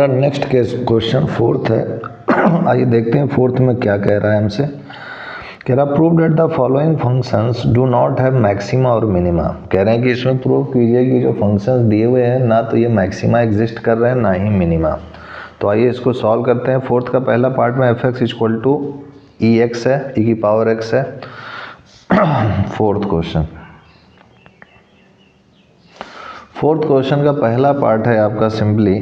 हमारा next case question fourth है। आइए देखते हैं फोर्थ में क्या कह रहा है हमसे। कह रहा prove that the following functions do not have maxima और मिनिमा। कह रहे हैं कि इसमें प्रूव कीजिए कि जो फंक्शंस दिए हुए हैं ना तो ये मैक्सिमा एग्जिस्ट कर रहे हैं ना ही मिनिमा। तो आइए इसको सॉल्व करते हैं। फोर्थ का पहला पार्ट में F X equal to E X है, ई की पावर एक्स है। फोर्थ क्वेश्चन का पहला पार्ट है आपका simply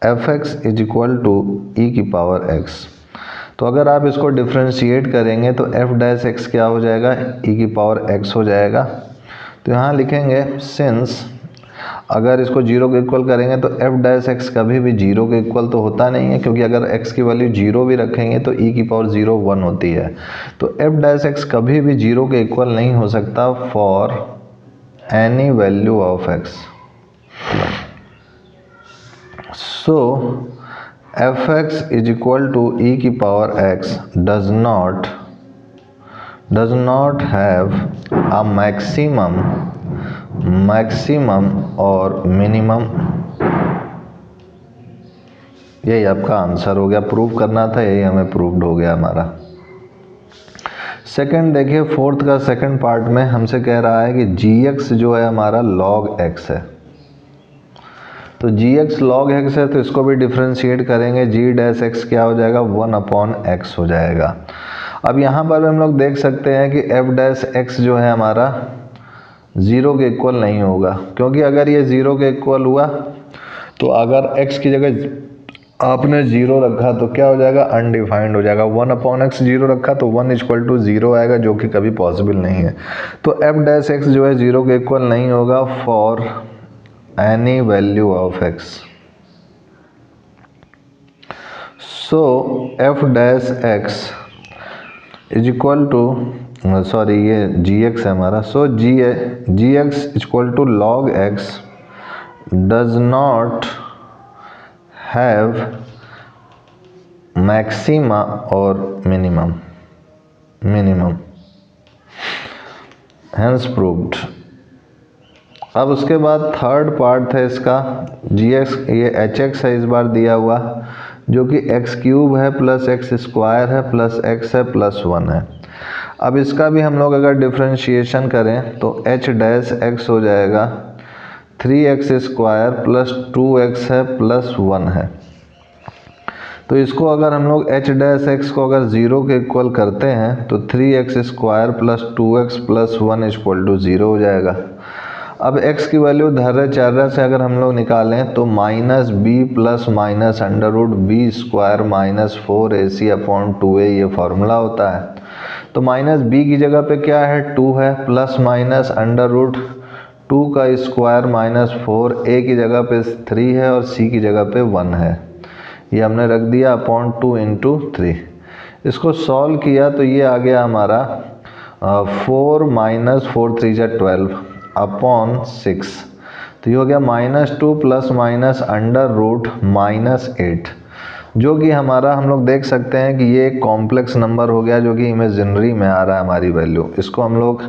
F X is equal to E की पावर एक्स। तो अगर आप इसको डिफ्रेंशिएट करेंगे तो एफ डैश एक्स क्या हो जाएगा, ई की पावर एक्स हो जाएगा। तो यहाँ लिखेंगे सिंस अगर इसको जीरो के इक्वल करेंगे तो एफ डैश एक्स कभी भी जीरो के इक्वल तो होता नहीं है, क्योंकि अगर एक्स की वैल्यू जीरो भी रखेंगे तो ई की पावर 0 1 होती है। तो एफ डैश एक्स कभी भी जीरो के इक्वल नहीं हो सकता for any value of X. So F X is equal to E की power X does not have a maximum और मिनिमम। यही आपका आंसर हो गया। प्रूव करना था, यही हमें प्रूव्ड हो गया हमारा। सेकंड देखिए, फोर्थ का सेकंड पार्ट में हमसे कह रहा है कि जी एक्स जो है हमारा लॉग एक्स है। तो जी एक्स लॉग एक्स है तो इसको भी डिफ्रेंशिएट करेंगे, जी डैश एक्स क्या हो जाएगा 1/x हो जाएगा। अब यहाँ पर हम लोग देख सकते हैं कि एफ डैश एक्स जो है हमारा ज़ीरो के इक्वल नहीं होगा, क्योंकि अगर ये ज़ीरो के इक्वल हुआ तो अगर x की जगह आपने ज़ीरो रखा तो क्या हो जाएगा, अनडिफाइंड हो जाएगा। 1/x ज़ीरो रखा तो 1 इक्वल टू ज़ीरो आएगा, जो कि कभी पॉसिबल नहीं है। तो एफ डैश एक्स जो है ज़ीरो के इक्वल नहीं होगा for any value of x। So F dash X is equal to ये जी एक्स है हमारा। So G X equal to log X does not have maxima और मिनिमम हेंस प्रूव्ड। अब उसके बाद थर्ड पार्ट है इसका जी एक्स, ये एच एक्स है इस बार दिया हुआ, जो कि एक्स क्यूब है प्लस एक्स स्क्वायर है प्लस एक्स है प्लस 1 है। अब इसका भी हम लोग अगर डिफ्रेंशिएशन करें तो एच डैश एक्स हो जाएगा 3x स्क्वायर प्लस 2x है प्लस 1 है। तो इसको अगर हम लोग एच डैश एक्स को अगर ज़ीरो के इक्वल करते हैं तो 3x square plus 2x plus 1 equal to 0 हो जाएगा। अब x की वैल्यू धर्य चार्य से अगर हम लोग निकालें तो minus B plus minus under root B square minus 4ac/2a ये फार्मूला होता है। तो माइनस बी की जगह पे क्या है 2 है, प्लस माइनस अंडर रूट 2 का स्क्वायर माइनस 4, a की जगह पे 3 है और c की जगह पे 1 है। ये हमने रख दिया अपॉन 2 इंटू 3। इसको सॉल्व किया तो ये आ गया हमारा 4 माइनस 4 3 जा 12 अपॉन 6। तो ये हो गया -2 प्लस माइनस अंडर रूट -8, जो कि हमारा हम लोग देख सकते हैं कि ये एक कॉम्प्लेक्स नंबर हो गया, जो कि इमेजिनरी में आ रहा है हमारी वैल्यू। इसको हम लोग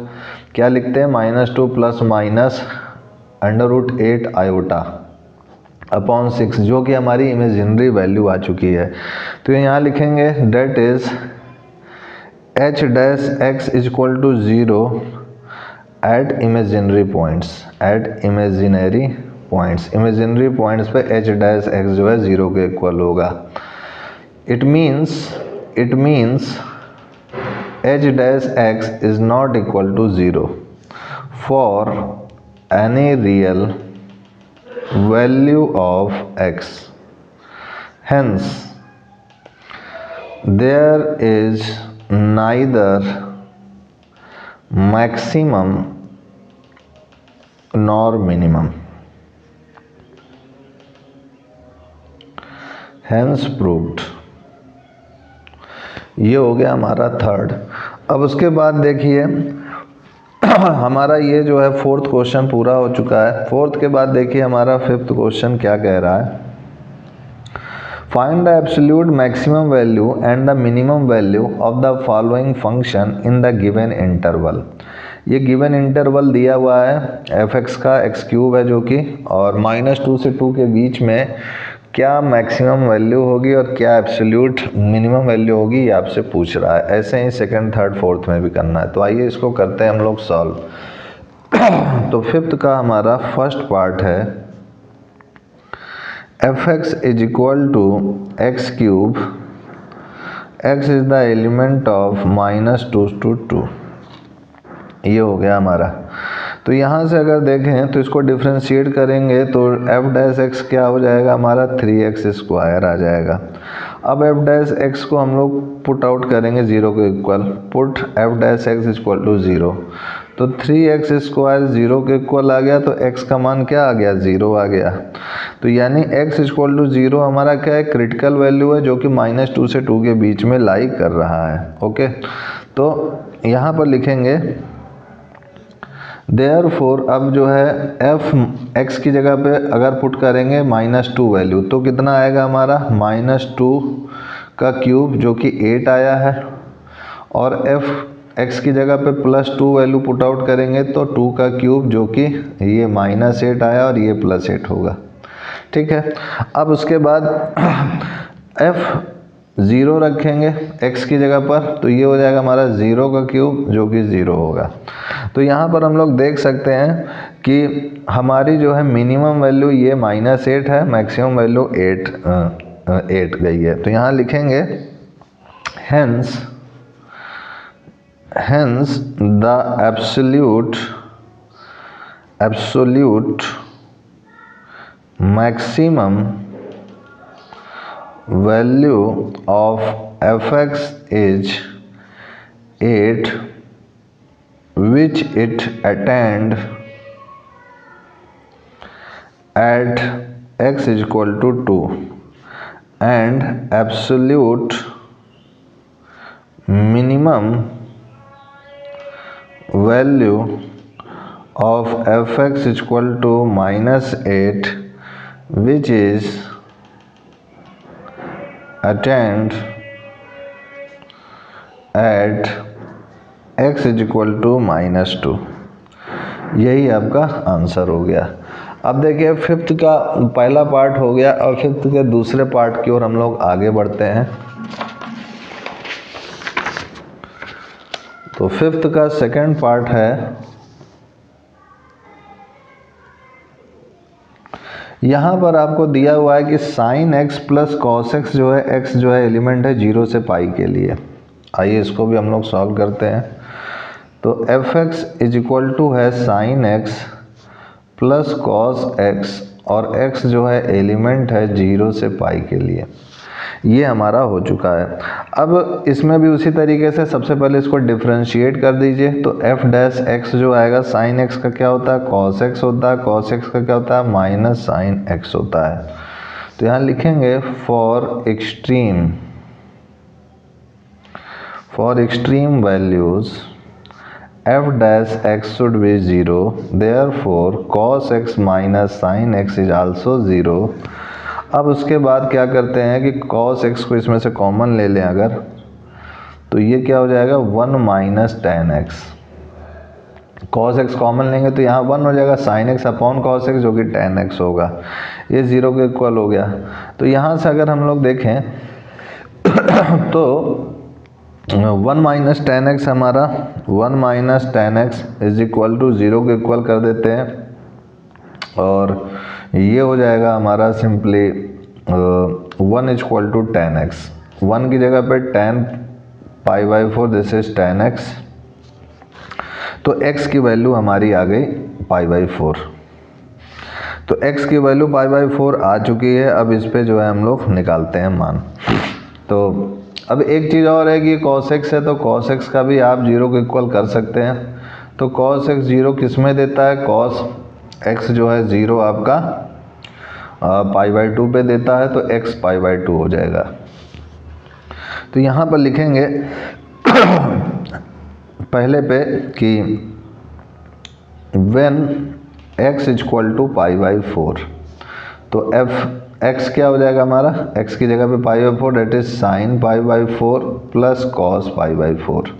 क्या लिखते हैं, -2 plus minus under root 8 iota upon 6, जो कि हमारी इमेजिनरी वैल्यू आ चुकी है। तो यहाँ लिखेंगे that is H dash X is equal to 0 at imaginary points पे एच डैश एक्स जो है 0 के इक्वल होगा। It means H dash X is not equal to 0 for any real value of x. Hence, there is neither maximum nor minimum. Hence proved. ये हो गया हमारा third. अब उसके बाद देखिए हमारा ये जो है फोर्थ क्वेश्चन पूरा हो चुका है। फोर्थ के बाद देखिए हमारा फिफ्थ क्वेश्चन क्या कह रहा है। Find the absolute maximum value and the minimum value of the following function in the given interval. ये गिवन इंटरवल दिया हुआ है एफ एक्स का, एक्स क्यूब है जो कि, और -2 से 2 के बीच में क्या मैक्सिमम वैल्यू होगी और क्या एब्सोल्यूट मिनिमम वैल्यू होगी, ये आपसे पूछ रहा है। ऐसे ही सेकंड थर्ड फोर्थ में भी करना है। तो आइए इसको करते हैं हम लोग सॉल्व। तो फिफ्थ का हमारा फर्स्ट पार्ट है fx is equal to X cube, x is the element of -2 to 2। ये हो गया हमारा। तो यहाँ से अगर देखें तो इसको डिफ्रेंशिएट करेंगे तो f डैश x क्या हो जाएगा हमारा 3x स्क्वायर आ जाएगा। अब f डैश x को हम लोग पुट आउट करेंगे 0 के equal, put f dash x equal to 0। तो 3x स्क्वायर 0 के इक्वल आ गया, तो x का मान क्या आ गया 0 आ गया। तो यानी x इक्वल टू 0 हमारा क्या है, क्रिटिकल वैल्यू है जो कि -2 से 2 के बीच में लाई कर रहा है। ओके, तो यहाँ पर लिखेंगे देयरफॉर, अब जो है f x की जगह पे अगर पुट करेंगे -2 वैल्यू तो कितना आएगा हमारा -2 का क्यूब जो कि 8 आया है, और f x की जगह पे +2 वैल्यू पुट आउट करेंगे तो 2 का क्यूब जो कि ये -8 आया और ये +8 होगा। ठीक है, अब उसके बाद f 0 रखेंगे x की जगह पर, तो ये हो जाएगा हमारा 0 का क्यूब जो कि 0 होगा। तो यहाँ पर हम लोग देख सकते हैं कि हमारी जो है मिनिमम वैल्यू ये -8 है, मैक्सिमम वैल्यू 8 गई है। तो यहाँ लिखेंगे hence the absolute maximum value of fx is 8, which it attained at x is equal to 2, and absolute minimum value of fx is equal to -8, which is attained at x is equal to -2। यही आपका answer हो गया। अब देखिए fifth का पहला part हो गया, और फिफ्थ के दूसरे पार्ट की ओर हम लोग आगे बढ़ते हैं। तो फिफ्थ का सेकंड पार्ट है, यहाँ पर आपको दिया हुआ है कि sin x plus cos x जो है, x जो है एलिमेंट है 0 से पाई के लिए। आइए इसको भी हम लोग सॉल्व करते हैं। तो fx इज इक्वल टू है sin x plus cos x, और x जो है एलिमेंट है 0 से पाई के लिए। ये हमारा हो चुका है। अब इसमें भी उसी तरीके से सबसे पहले इसको डिफरेंशिएट कर दीजिए। तो f डैश x जो आएगा sin x का क्या होता है cos x होता है, cos x का क्या होता है माइनस sin x होता है। तो यहाँ लिखेंगे for extreme values f dash x should be 0, therefore cos x minus sin x is also 0। अब उसके बाद क्या करते हैं कि cos x को इसमें से कॉमन ले लें अगर, तो ये क्या हो जाएगा 1 minus tan x। cos x common लेंगे तो यहाँ 1 हो जाएगा sin x upon cos x जो कि tan x होगा। ये 0 के इक्वल हो गया। तो यहाँ से अगर हम लोग देखें तो 1 माइनस tan x हमारा 1 minus tan x is equal to 0 के इक्वल कर देते हैं, और ये हो जाएगा हमारा simply 1 is equal to tan x। 1 की जगह पे tan π/4 this is tan x। तो x की वैल्यू हमारी आ गई π/4। तो x की वैल्यू π/4 आ चुकी है। अब इस पे जो है हम लोग निकालते हैं मान। तो अब एक चीज़ और है कि cos x है, तो cos x का भी आप 0 के इक्वल कर सकते हैं। तो cos x 0 किस में देता है, cos x जो है 0 आपका π/2 पे देता है, तो x π/2 हो जाएगा। तो यहाँ पर लिखेंगे पहले पे कि when x is equal to π/4, तो x क्या हो जाएगा हमारा, x की जगह पे π/4 that is sin π/4 plus cos π/4।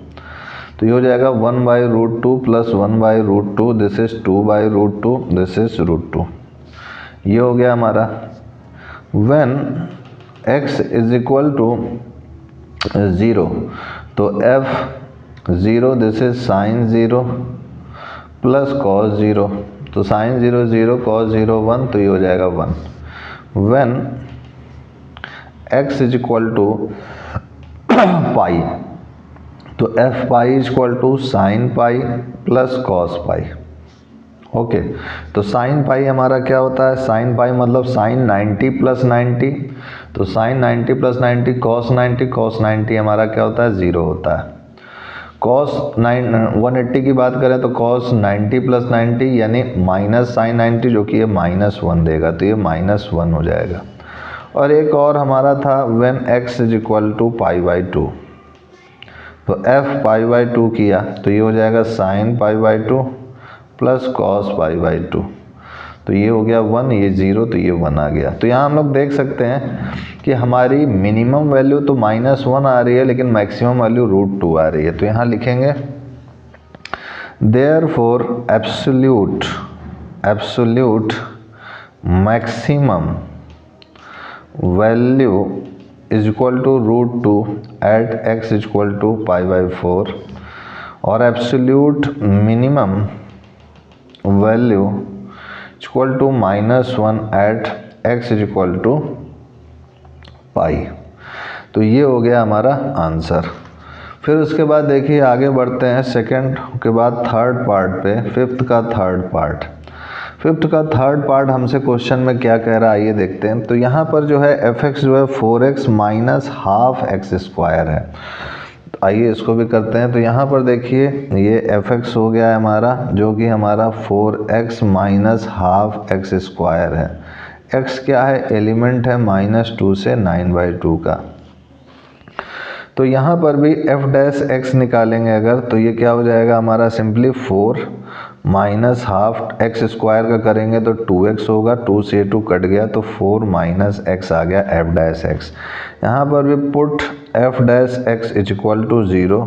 तो ये हो जाएगा 1/√2 plus 1/√2, this is 2/√2, this is √2। ये हो गया हमारा। When x is equal to 0, तो f 0 this is sine 0 plus cos 0, तो साइन 0 0 कॉस 0 1, तो ये हो जाएगा 1। When x is equal to pi, तो f pi is equal to sine pi plus cos pi. Okay, तो साइन पाई हमारा क्या होता है, साइन पाई मतलब साइन 90 प्लस 90, तो साइन 90 प्लस 90 कॉस 90, कॉस 90 हमारा क्या होता है 0 होता है। कॉस 180 की बात करें तो कॉस 90 प्लस 90 यानी माइनस साइन 90, जो कि ये -1 देगा, तो ये -1 हो जाएगा। और एक और हमारा था when x is equal to pi by 2, तो f पाई बाई 2 किया तो ये हो जाएगा sine pi by 2 plus cos pi by 2, तो ये हो गया 1, ये 0, तो ये 1 आ गया। तो यहाँ हम लोग देख सकते हैं कि हमारी मिनिमम वैल्यू तो -1 आ रही है, लेकिन मैक्सिमम वैल्यू √2 आ रही है। तो यहाँ लिखेंगे therefore absolute maximum value is equal to √2 at x is equal to pi by 4, और absolute minimum value equal to -1 at x is equal to pi. तो ये हो गया हमारा आंसर। फिर उसके बाद देखिए आगे बढ़ते हैं सेकंड के बाद थर्ड पार्ट पे, फिफ्थ का थर्ड पार्ट हमसे क्वेश्चन में क्या कह रहा है आइए देखते हैं। तो यहाँ पर जो है f(x) जो है 4x minus half x square है, आइए इसको भी करते हैं। तो यहाँ पर देखिए ये f(x) हो गया है हमारा, जो कि हमारा 4x minus half x square है। x क्या है, एलिमेंट है -2 से 9/2 का। तो यहाँ पर भी f' निकालेंगे अगर, तो ये क्या हो जाएगा हमारा, simply 4 minus half x square का करेंगे तो 2x होगा, 2 से 2 कट गया तो 4 माइनस एक्स आ गया f'(x). यहाँ पर भी put f'(x) is equal to 0,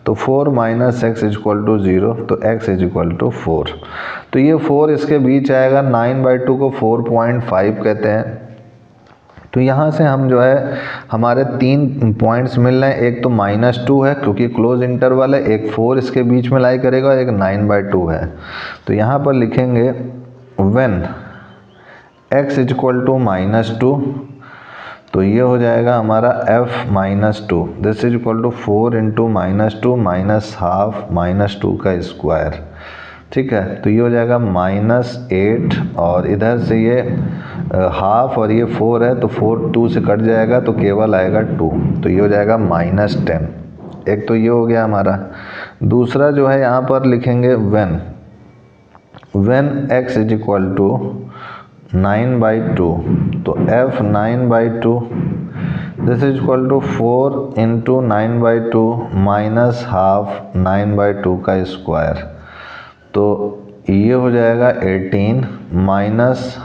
तो 4 minus X is equal to 0, तो x इज इक्वल टू 4। तो ये 4 इसके बीच आएगा, 9/2 को 4.5 कहते हैं। तो यहाँ से हम जो है हमारे 3 पॉइंट्स मिल रहे हैं, एक तो -2 है क्योंकि क्लोज इंटरवल है, एक 4 इसके बीच में लाई करेगा, एक 9/2 है। तो यहाँ पर लिखेंगे when x is equal to -2, तो ये हो जाएगा हमारा f-2, this is equal to 4 into -2 minus half -2 का स्क्वायर, ठीक है। तो ये हो जाएगा -8, और इधर से ये हाफ और ये 4 है, तो 4 2 से कट जाएगा तो केवल आएगा 2, तो ये हो जाएगा -10। एक तो ये हो गया हमारा। दूसरा जो है यहाँ पर लिखेंगे when x is equal to 9/2, तो f 9/2 this is equal to 4 into 9/2 minus half 9/2 का स्क्वायर, तो ये हो जाएगा 18 माइनस,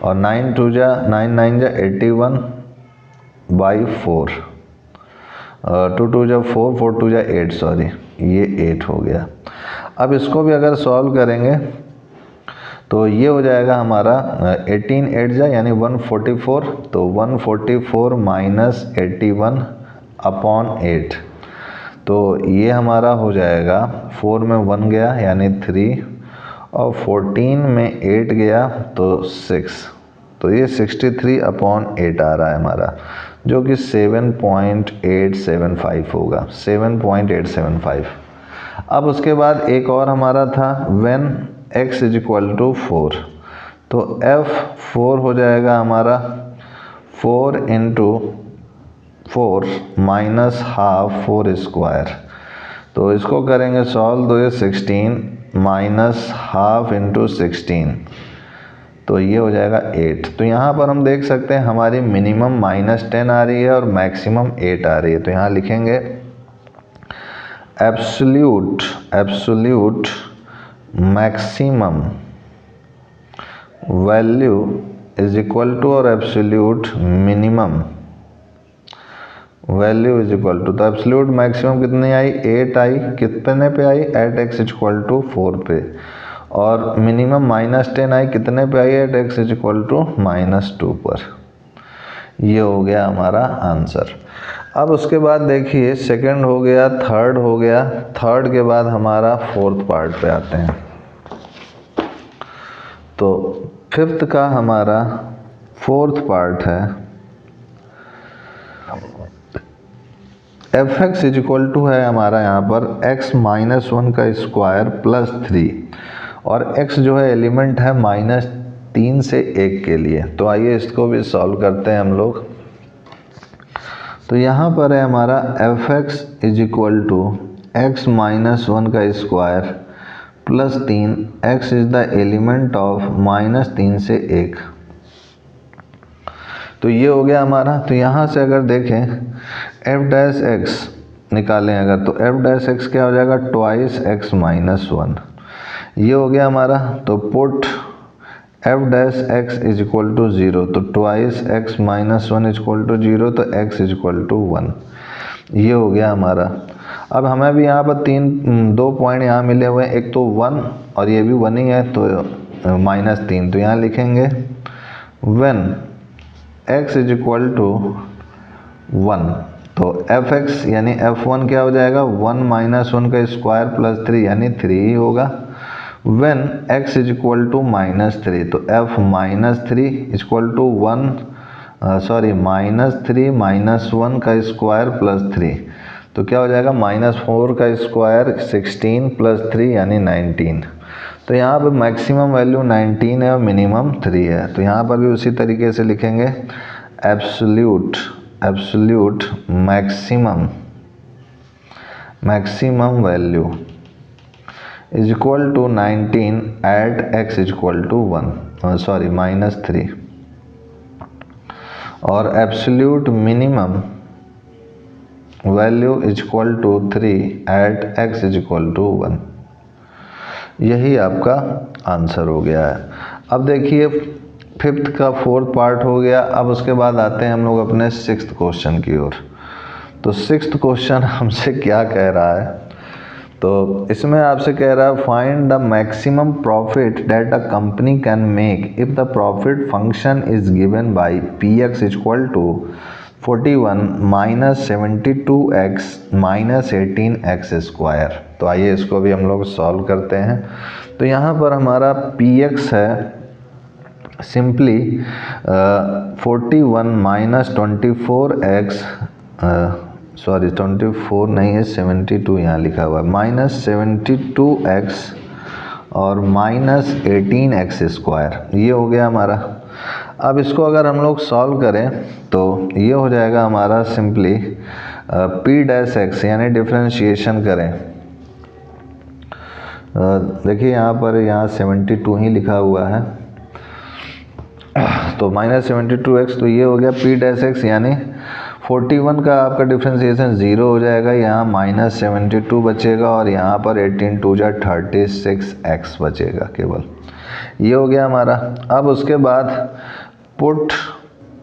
और 9 2 जा 9 9 जा 81/4, 2 2 जा 4 4 2 जा 8, सॉरी ये 8 हो गया। अब इसको भी अगर सॉल्व करेंगे तो ये हो जाएगा हमारा 18 8 जा यानी 144, तो 144 माइनस 81/8, तो ये हमारा हो जाएगा 4 में 1 गया यानी 3, और 14 में 8 गया तो 6, तो ये 63/8 आ रहा है हमारा, जो कि 7.875 होगा, 7.875। अब उसके बाद एक और हमारा था when x is equal to 4, तो f4 हो जाएगा हमारा 4 इंटू 4 माइनस हाफ 4 स्क्वायर, तो इसको करेंगे सॉल्व, तो ये 16 माइनस हाफ इंटू 16, तो ये हो जाएगा 8। तो यहाँ पर हम देख सकते हैं हमारी मिनिमम -10 आ रही है और मैक्सिमम 8 आ रही है। तो यहाँ लिखेंगे absolute maximum value is equal to, और absolute minimum value is equal to, तो एब्सोल्यूट मैक्सिमम कितनी आई, 8 आई, कितने पे आई, at x is equal to 4 पे, और मिनिमम -10 आई, कितने पे आई, at x is equal to -2 पर। ये हो गया हमारा आंसर। अब उसके बाद देखिए सेकंड हो गया, थर्ड हो गया, थर्ड के बाद हमारा फोर्थ पार्ट पे आते हैं। तो फिफ्थ का हमारा फोर्थ पार्ट है F X is equal to है हमारा यहाँ पर x माइनस 1 का स्क्वायर प्लस 3 और x जो है एलिमेंट है -3 से 1 के लिए। तो आइए इसको भी सॉल्व करते हैं हम लोग। तो यहाँ पर है हमारा F X is equal to X minus 1 का square plus 3, x is the element of -3 से 1। तो ये हो गया हमारा। तो यहाँ से अगर देखें एफ डैश एक्स निकालें अगर, तो एफ डैश एक्स क्या हो जाएगा, ट्वाइस एक्स माइनस 1। ये हो गया हमारा। तो put F dash X is equal to 0, तो twice X minus 1 is equal to 0, तो एक्स इज इक्वल टू 1। ये हो गया हमारा। अब हमें भी यहाँ पर दो पॉइंट यहाँ मिले हुए हैं, एक तो 1 और ये भी 1 ही है, तो -3। तो यहाँ लिखेंगे when x is equal to 1, तो एफ एक्स यानी f1 क्या हो जाएगा, 1 माइनस 1 का स्क्वायर प्लस 3 यानी 3 ही होगा। When x is equal to -3, तो f minus 3 equal to -3 minus 1 का स्क्वायर प्लस 3, तो क्या हो जाएगा, -4 का स्क्वायर 16 प्लस 3 यानी 19। तो यहाँ पर मैक्सिमम वैल्यू 19 है और मिनिमम 3 है। तो यहाँ पर भी उसी तरीके से लिखेंगे absolute maximum value is equal to 19 at x is equal to -3, और absolute minimum value is equal to 3 at x is equal to 1। यही आपका आंसर हो गया है। अब देखिए फिफ्थ का फोर्थ पार्ट हो गया। अब उसके बाद आते हैं हम लोग अपने सिक्स्थ क्वेश्चन की ओर। तो सिक्स्थ क्वेश्चन हमसे क्या कह रहा है, तो इसमें आपसे कह रहा है find the maximum profit that a company can make if the profit function is given by P X is equal to 41 minus 72x minus 18x square. तो आइए इसको भी हम लोग सॉल्व करते हैं। तो यहाँ पर हमारा px है सिंपली 41 माइनस 24x 24 नहीं है 72 यहाँ लिखा हुआ है, माइनस 72x और माइनस 18x स्क्वायर। ये हो गया हमारा। अब इसको अगर हम लोग सॉल्व करें तो ये हो जाएगा हमारा सिंपली p डैश एक्स यानी डिफरेंशिएशन करें। देखिए यहाँ पर 72 ही लिखा हुआ है, तो माइनस 72x, तो ये हो गया p डैश एक्स यानी 41 का आपका डिफरेंशिएशन 0 हो जाएगा, यहाँ माइनस 72 बचेगा और यहाँ पर 18 टू जा 36x बचेगा केवल। ये हो गया हमारा। अब उसके बाद put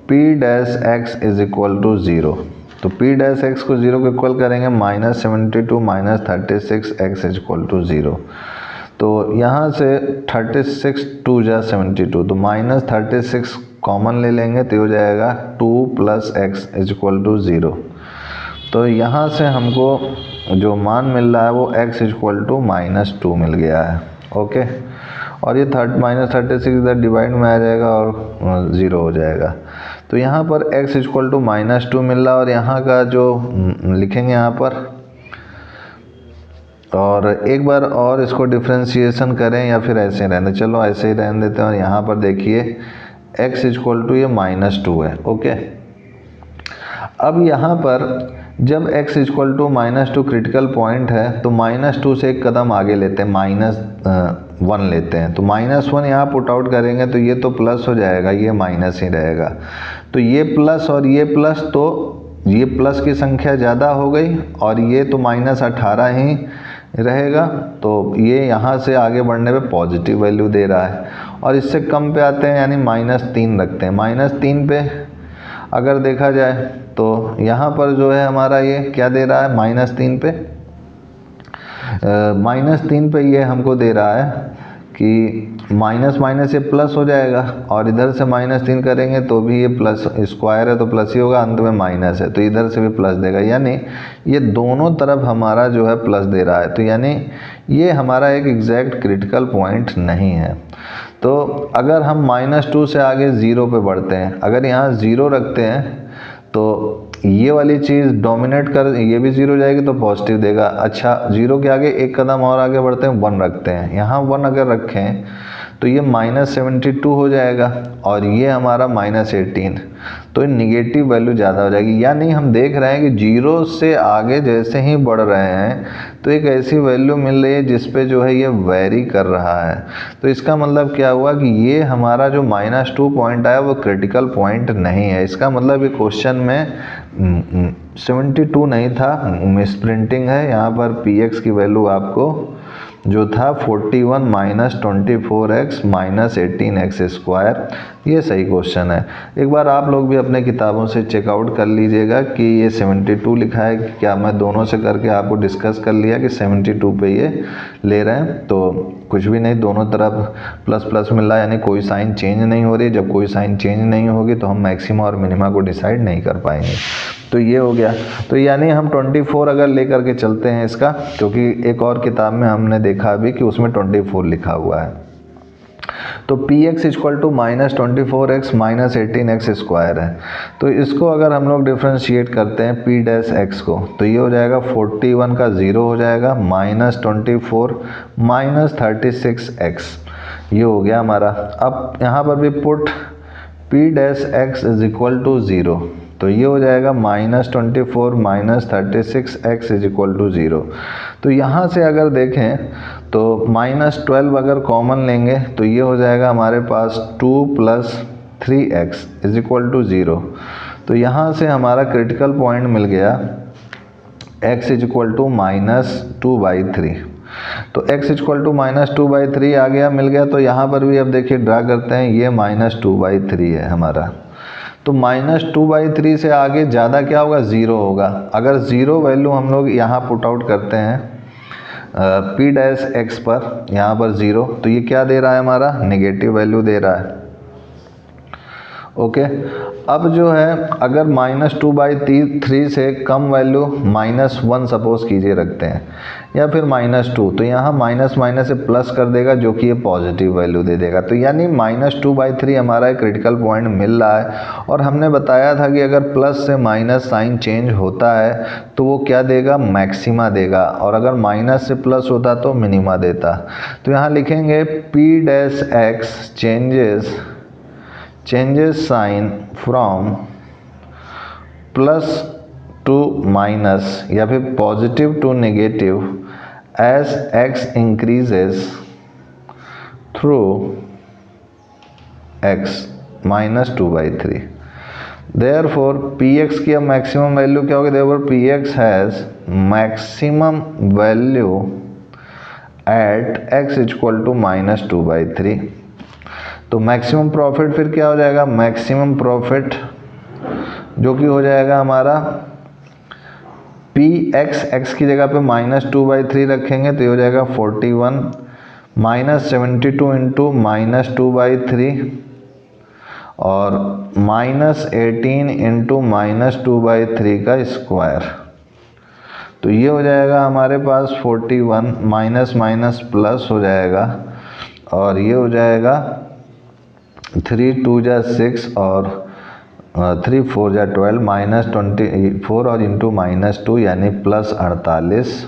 p dash X is equal to 0, तो p डैश एक्स को 0 को इक्वल करेंगे minus 72 minus 36x is equal to 0। तो यहाँ से 36 टू जा 72, तो माइनस 36 कॉमन ले लेंगे तो हो जाएगा 2 plus X is equal to 0। तो यहाँ से हमको जो मान मिल रहा है वो x इज इक्वल टू -2 मिल गया है। ओके, और ये माइनस 36 इधर डिवाइड में आ जाएगा और 0 हो जाएगा। तो यहाँ पर x इज इक्वल टू -2 मिल रहा है, और यहाँ का जो लिखेंगे यहाँ पर, और एक बार और इसको डिफ्रेंशिएशन करें या फिर ऐसे रहने, चलो ऐसे ही रहने देते हैं। और यहाँ पर देखिए x इज इक्वल टू ये -2 है। ओके, अब यहाँ पर जब x is equal to -2 critical point है, तो -2 से एक कदम आगे लेते हैं, -1 लेते हैं। तो -1 यहाँ पुट आउट करेंगे तो ये तो प्लस हो जाएगा, ये माइनस ही रहेगा। तो ये प्लस और ये प्लस, तो ये प्लस की संख्या ज़्यादा हो गई और ये तो -18 ही रहेगा। तो ये यहाँ से आगे बढ़ने पे पॉजिटिव वैल्यू दे रहा है, और इससे कम पे आते हैं यानी -3 रखते हैं। -3 पे अगर देखा जाए तो यहाँ पर जो है हमारा ये क्या दे रहा है, -3 पे ये हमको दे रहा है कि माइनस माइनस ये प्लस हो जाएगा और इधर से -3 करेंगे तो भी ये प्लस, स्क्वायर है तो प्लस ही होगा, अंत में माइनस है तो इधर से भी प्लस देगा, यानी ये दोनों तरफ हमारा जो है प्लस दे रहा है। तो यानी ये हमारा एक एग्जैक्ट क्रिटिकल पॉइंट नहीं है। तो अगर हम -2 से आगे 0 पे बढ़ते हैं, अगर यहाँ 0 रखते हैं तो ये वाली चीज़ डोमिनेट कर, ये भी 0 जाएगी तो पॉजिटिव देगा। अच्छा 0 के आगे एक कदम और आगे बढ़ते हैं, 1 रखते हैं, यहाँ 1 अगर रखें तो ये -72 हो जाएगा और ये हमारा -18, तो निगेटिव वैल्यू ज़्यादा हो जाएगी। यानी हम देख रहे हैं कि 0 से आगे जैसे ही बढ़ रहे हैं तो एक ऐसी वैल्यू मिल रही है जिस पे जो है ये वेरी कर रहा है। तो इसका मतलब क्या हुआ कि ये हमारा जो -2 पॉइंट आया वो क्रिटिकल पॉइंट नहीं है। इसका मतलब ये क्वेश्चन में 72 नहीं था, मिस प्रिंटिंग है। यहाँ पर px की वैल्यू आपको जो था 41 - 24x - 18x², ये सही क्वेश्चन है। एक बार आप लोग भी अपने किताबों से चेकआउट कर लीजिएगा कि ये 72 लिखा है, क्या मैं दोनों से करके आपको डिस्कस कर लिया कि 72 पे ये ले रहे हैं। तो कुछ भी नहीं, दोनों तरफ प्लस प्लस मिल रहा है, यानी कोई साइन चेंज नहीं हो रही। जब कोई साइन चेंज नहीं होगी तो हम मैक्सिमा और मिनिमा को डिसाइड नहीं कर पाएंगे। तो ये हो गया। तो यानी हम 24 अगर लेकर के चलते हैं इसका, क्योंकि एक और किताब में हमने देखा अभी कि उसमें 24 लिखा हुआ है। तो px equal to -24x - 18x² है। तो इसको अगर हम लोग डिफ्रेंशिएट करते हैं p डैश x को, तो ये हो जाएगा 41 का 0 हो जाएगा, -24 - 36x, ये हो गया हमारा। अब यहाँ पर भी put p dash x is equal to 0, तो ये हो जाएगा -24 - 36x इज इक्वल टू 0। तो यहाँ से अगर देखें तो -12 अगर कॉमन लेंगे तो ये हो जाएगा हमारे पास 2 + 3x इज इक्वल टू 0। तो यहाँ से हमारा क्रिटिकल पॉइंट मिल गया x इज इक्वल टू -2/3। तो x इक्वल टू -2/3 आ गया, मिल गया। तो यहाँ पर भी अब देखिए ड्रा करते हैं, ये -2/3 है हमारा। तो -2/3 से आगे ज़्यादा क्या होगा, 0 होगा। अगर 0 वैल्यू हम लोग यहाँ पुट आउट करते हैं p डैश x पर, यहाँ पर 0, तो ये क्या दे रहा है हमारा, नेगेटिव वैल्यू दे रहा है। ओके, अब जो है अगर -2/3 से कम वैल्यू -1 सपोज कीजिए रखते हैं, या फिर -2, तो यहाँ माइनस माइनस से प्लस कर देगा जो कि ये पॉजिटिव वैल्यू दे देगा। तो यानी -2/3 हमारा एक क्रिटिकल पॉइंट मिल रहा है। और हमने बताया था कि अगर प्लस से माइनस साइन चेंज होता है तो वो क्या देगा, मैक्सिमा देगा, और अगर माइनस से प्लस होता तो मिनिमा देता। तो यहाँ लिखेंगे p dash x changes sign from plus to minus या फिर positive to negative as x increases through x -2/3। therefore px की अब मैक्सिमम वैल्यू क्या होगी, therefore px has maximum value at x equal to -2/3। तो मैक्सिमम प्रॉफिट फिर क्या हो जाएगा, मैक्सिमम प्रॉफिट जो कि हो जाएगा हमारा x की जगह पे -2/3 रखेंगे तो ये हो जाएगा 41 -72 इंटू -2/3 और -18 इंटू -2/3 का स्क्वायर। तो ये हो जाएगा हमारे पास 41 माइनस माइनस प्लस हो जाएगा और ये हो जाएगा 3 2 जा 6 और 3 4 जा 12 -24 और इंटू -2 यानी +48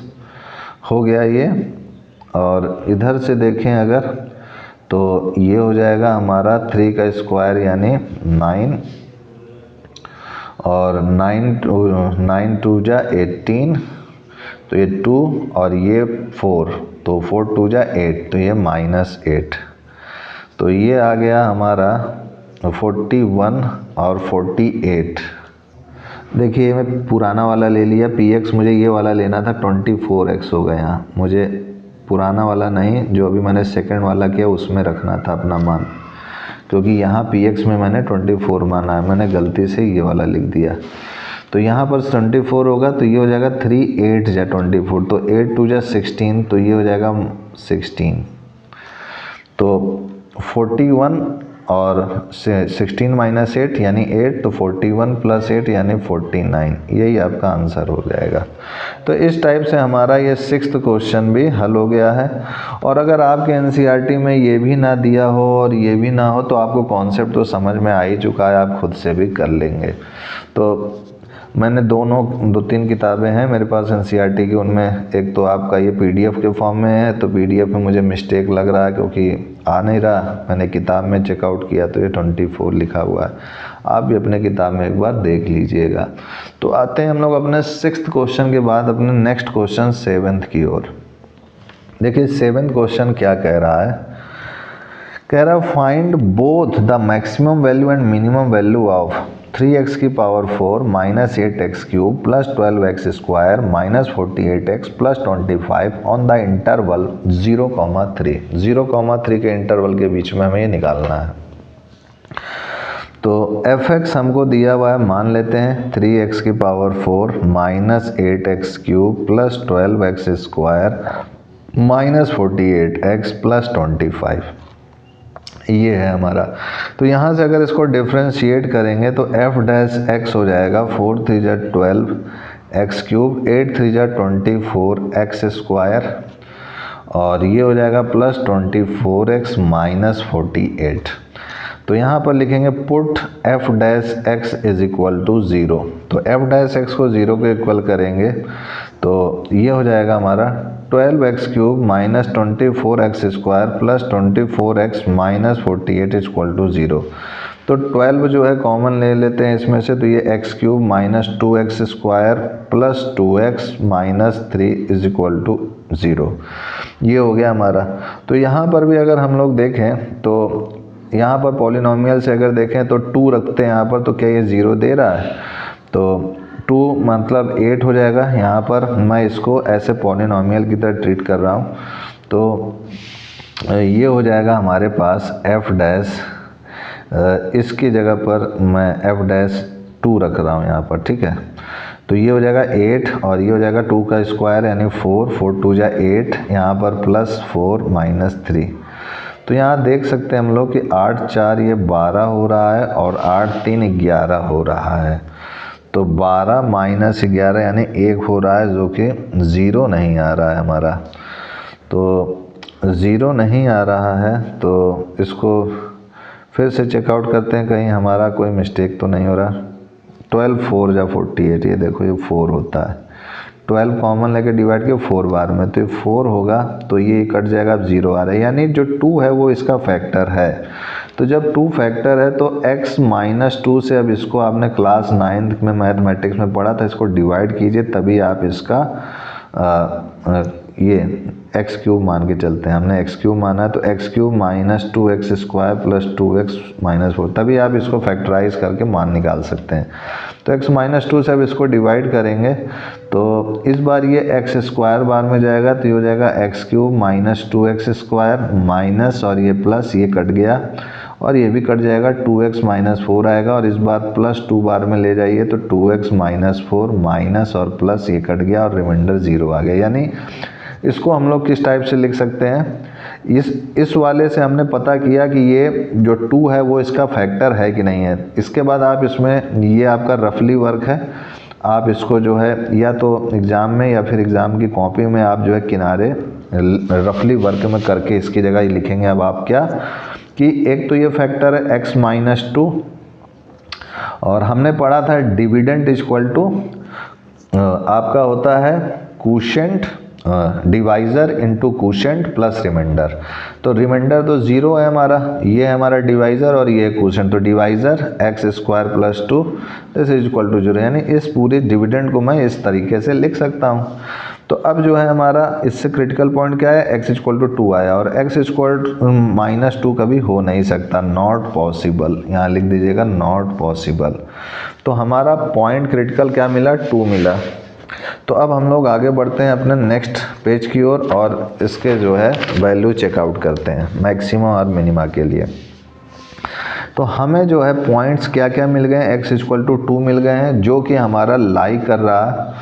हो गया ये। और इधर से देखें अगर तो ये हो जाएगा हमारा 3 का स्क्वायर यानी 9 और 9 2 जा 18, तो ये 2 और ये 4, तो 4 2 जा 8, तो ये -8। तो ये आ गया हमारा 41 और 48। देखिए मैं पुराना वाला ले लिया px, मुझे ये वाला लेना था 24x हो गया। मुझे पुराना वाला नहीं, जो अभी मैंने सेकंड वाला किया उसमें रखना था अपना मान, क्योंकि यहाँ px में मैंने 24 माना है, मैंने गलती से ये वाला लिख दिया। तो यहाँ पर 24 होगा तो ये हो जाएगा 3 8 जा 24, तो 8 2 जा 16, तो ये हो जाएगा 16। तो 41 और 16 माइनस 8 यानी 8, तो 41 प्लस 8 यानी 49, यही आपका आंसर हो जाएगा। तो इस टाइप से हमारा ये 6th क्वेश्चन भी हल हो गया है। और अगर आपके एनसीईआरटी में ये भी ना दिया हो और ये भी ना हो तो आपको कॉन्सेप्ट तो समझ में आ ही चुका है, आप खुद से भी कर लेंगे। तो मैंने दो तीन किताबें हैं मेरे पास एनसीईआरटी की, उनमें एक तो आपका ये पीडीएफ के फॉर्म में है, तो पीडीएफ में मुझे मिस्टेक लग रहा है क्योंकि आ नहीं रहा, मैंने किताब में चेकआउट किया तो ये 24 लिखा हुआ है। आप भी अपने किताब में एक बार देख लीजिएगा। तो आते हैं हम लोग अपने 6th क्वेश्चन के बाद अपने नेक्स्ट क्वेश्चन 7th की ओर। देखिए 7th क्वेश्चन क्या कह रहा है, कह रहा है find both the maximum value and minimum value of 3x की power 4 minus 8x cube plus 12x square minus 48x plus 25 on the interval 0,3। 0,3 के इंटरवल के बीच में हमें ये निकालना है। तो fx हमको दिया हुआ है, मान लेते हैं 3x की power 4 minus 8x cube plus 12x square minus 48x plus 25, ये है हमारा। तो यहाँ से अगर इसको डिफ्रेंशिएट करेंगे तो f डैश x हो जाएगा 4 3 जा 12 x क्यूब 8 3 जा 24 x स्क्वायर, और ये हो जाएगा प्लस 24x माइनस 48। तो यहाँ पर लिखेंगे put f dash x is equal to 0। तो f डैश x को 0 के इक्वल करेंगे तो ये हो जाएगा हमारा 12x cube minus 24x square plus 24x minus 48 equal to 0। तो 12 जो है कॉमन ले लेते हैं इसमें से, तो ये x cube minus 2x square plus 2x minus 3 is equal to 0, ये हो गया हमारा। तो यहाँ पर भी अगर हम लोग देखें तो यहाँ पर पॉलिनोमियल से अगर देखें तो 2 रखते हैं यहाँ पर, तो क्या ये 0 दे रहा है, तो 2 मतलब 8 हो जाएगा। यहाँ पर मैं इसको ऐसे पॉलिनोमियल की तरह ट्रीट कर रहा हूँ, तो ये हो जाएगा हमारे पास f डैश, इसकी जगह पर मैं f डैश 2 रख रहा हूँ यहाँ पर, ठीक है। तो ये हो जाएगा 8 और ये हो जाएगा 2 का स्क्वायर यानी 4, 4 2 जा 8, यहाँ पर प्लस 4 माइनस 3। तो यहाँ देख सकते हैं हम लोग कि 8 4 ये 12 हो रहा है और 8 3 11 हो रहा है। तो 12 माइनस 11 यानी 1 हो रहा है, जो कि 0 नहीं आ रहा है हमारा। तो 0 नहीं आ रहा है, तो इसको फिर से चेकआउट करते हैं कहीं हमारा कोई मिस्टेक तो नहीं हो रहा। 12 4 जा 48, ये देखो ये 4 होता है। 12 कॉमन लेके डिवाइड किया 4 बार में, तो ये 4 होगा, तो ये कट जाएगा, अब 0 आ रहा है, यानी जो 2 है वो इसका फैक्टर है। तो जब 2 फैक्टर है तो x माइनस 2 से, अब इसको आपने क्लास 9th में मैथमेटिक्स में पढ़ा था, इसको डिवाइड कीजिए तभी आप इसका ये एक्स क्यूब मान के चलते हैं, हमने एक्स क्यूब माना है, तो x cube minus 2x square plus 2x minus 4, तभी आप इसको फैक्टराइज करके मान निकाल सकते हैं। तो x माइनस 2 से अब इसको डिवाइड करेंगे तो इस बार ये x स्क्वायर बार में जाएगा, तो ये हो जाएगा x cube minus 2x square minus, और ये प्लस, ये कट गया और ये भी कट जाएगा, 2x माइनस 4 आएगा, और इस बार प्लस 2 बार में ले जाइए तो 2x माइनस 4 माइनस और प्लस, ये कट गया और रिमाइंडर 0 आ गया। यानी इसको हम लोग किस टाइप से लिख सकते हैं, इस वाले से हमने पता किया कि ये जो 2 है वो इसका फैक्टर है कि नहीं है। इसके बाद आप इसमें, ये आपका रफली वर्क है, आप इसको जो है या तो एग्ज़ाम में या फिर एग्ज़ाम की कॉपी में आप जो है किनारे रफली वर्क में करके इसकी जगह ही लिखेंगे। अब आप क्या कि एक तो ये फैक्टर है x माइनस 2, और हमने पढ़ा था डिविडेंड इक्वल टू आपका होता है quotient divisor into quotient plus remainder. तो रिमाइंडर तो 0 है हमारा, ये है हमारा डिवाइज़र और ये कोशेंट, तो divisor X square plus 2 this is equal to 0। यानी इस पूरे डिविडेंड को मैं इस तरीके से लिख सकता हूँ। तो अब जो है हमारा इससे क्रिटिकल पॉइंट क्या है, x इक्वल टू 2 आया, और x इक्वल माइनस 2 कभी हो नहीं सकता, नॉट पॉसिबल, यहाँ लिख दीजिएगा नॉट पॉसिबल। तो हमारा पॉइंट क्रिटिकल क्या मिला, 2 मिला। तो अब हम लोग आगे बढ़ते हैं अपने नेक्स्ट पेज की ओर और इसके जो है वैल्यू चेकआउट करते हैं मैक्सिमम और मिनिमा के लिए। तो हमें जो है पॉइंट्स क्या क्या मिल गए, x इक्वल टू 2 मिल गए हैं, जो कि हमारा लाई कर रहा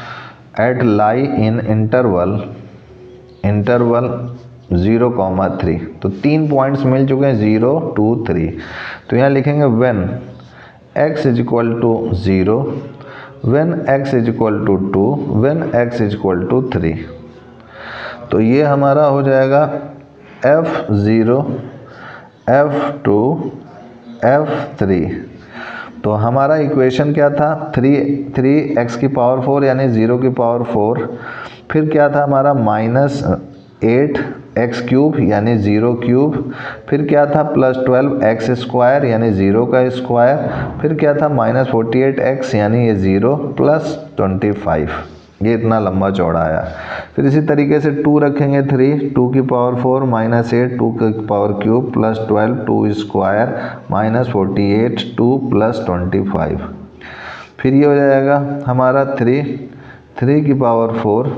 एट लाई इन इंटरवल 0,3। तो 3 पॉइंट्स मिल चुके हैं 0, 2, 3। तो यहाँ लिखेंगे when x is equal to 0, when x is equal to 2, when x is equal to 3। तो ये हमारा हो जाएगा F0, F2, F3। तो हमारा इक्वेशन क्या था, 3x की पावर 4 यानी 0 की पावर 4, फिर क्या था हमारा -8x क्यूब यानी 0 क्यूब, फिर क्या था +12x स्क्वायर यानी 0 का स्क्वायर, फिर क्या था -48x यानी ये 0 +25, ये इतना लंबा चौड़ा आया। फिर इसी तरीके से 2 रखेंगे 3, 2 की पावर 4 -8 2 की पावर क्यूब +12 2 स्क्वायर -48 2 +25। फिर ये हो जाएगा हमारा 3 की पावर 4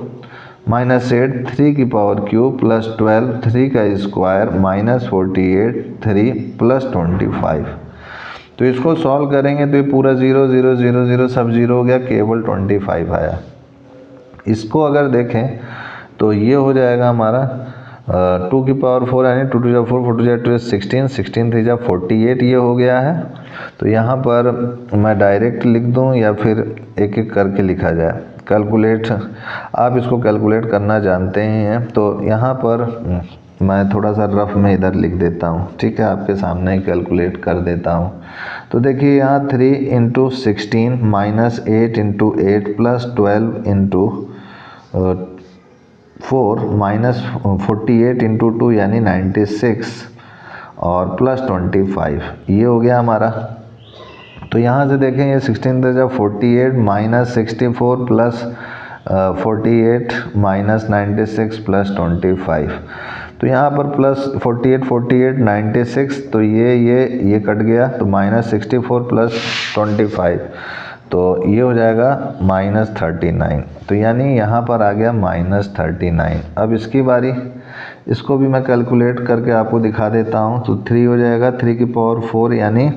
-8 3 की पावर क्यूब +12 3 का स्क्वायर -48 3 +25। तो इसको सॉल्व करेंगे तो ये पूरा 0 0 0 0 सब 0 हो गया, केवल 25 आया। इसको अगर देखें तो ये हो जाएगा हमारा 2 की पावर 4 यानी 2 to 4 4 to 2 16 16 3 48 ये हो गया है। तो यहाँ पर मैं डायरेक्ट लिख दूँ या फिर एक एक करके लिखा जाए, कैलकुलेट, आप इसको कैलकुलेट करना जानते ही हैं। तो यहाँ पर मैं थोड़ा सा रफ में इधर लिख देता हूँ, ठीक है, आपके सामने ही कैलकुलेट कर देता हूँ। तो देखिए यहाँ 3 × 16 -8 × 8 +12 × 4 -48 × 2 यानी 96 और +25 ये हो गया हमारा। तो यहाँ से देखें ये 16 × 48 -64 +48 -96 +25। तो यहाँ पर +48 48 96, तो ये कट गया, तो -64 +25, तो ये हो जाएगा -39। तो यानी यहाँ पर आ गया -39। अब इसकी बारी, इसको भी मैं कैलकुलेट करके आपको दिखा देता हूँ। तो 3 हो जाएगा 3 की पावर 4 यानी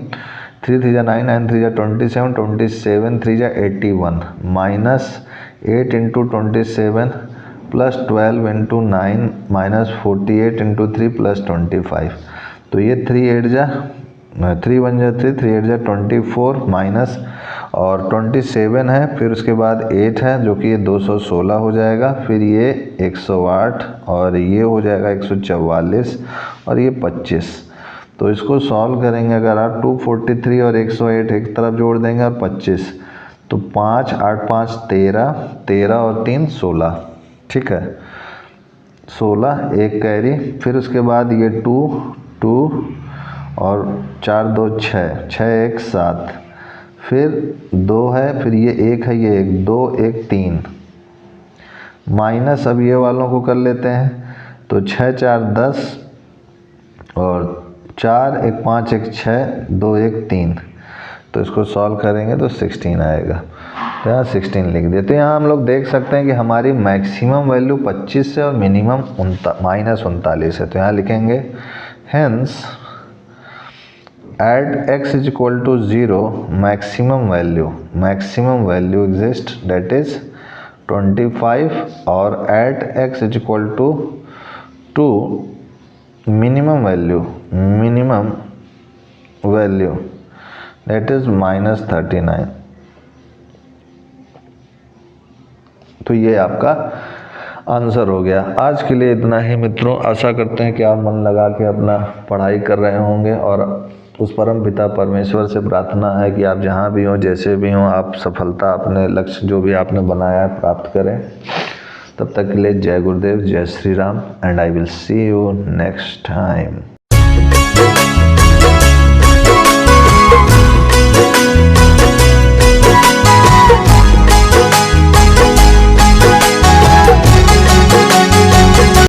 3 3 9 9 3 27 27 3 81 -8 × 27 +12 × 9 -48 × 3 +25। तो ये 3 8 जा 3 1 जा 3 3 8 जा 24 माइनस और 27 है, फिर उसके बाद 8 है जो कि 216 हो जाएगा, फिर ये 108 और ये हो जाएगा 144 और ये 25। तो इसको सॉल्व करेंगे अगर आप 243 और 108 एक तरफ जोड़ देंगे और 25, तो 5 8 5 13 13 और 3 16, ठीक है, 16 एक कैरी, फिर उसके बाद ये 2 2 और 4 2 6 6 1 7, फिर 2 है, फिर ये 1 है, ये 1 2 1 3 माइनस, अब ये वालों को कर लेते हैं, तो 6 4 10 और 4 1 5 1 6 2 1 3, तो इसको सॉल्व करेंगे तो 16 आएगा। तो यहाँ 16 लिख दिया। तो यहाँ हम लोग देख सकते हैं कि हमारी मैक्सिमम वैल्यू 25 है और मिनिमम -39 है। तो यहाँ लिखेंगे hence at x is equal to 0 maximum value exist that is 25, और at x is equal to 2 minimum value that is -39। तो ये आपका आंसर हो गया। आज के लिए इतना ही मित्रों, आशा करते हैं कि आप मन लगा के अपना पढ़ाई कर रहे होंगे और उस परम पिता परमेश्वर से प्रार्थना है कि आप जहाँ भी हों, जैसे भी हों, आप सफलता अपने लक्ष्य जो भी आपने बनाया है प्राप्त करें। तब तक के लिए जय गुरुदेव, जय Shri Ram, and I will see you next time.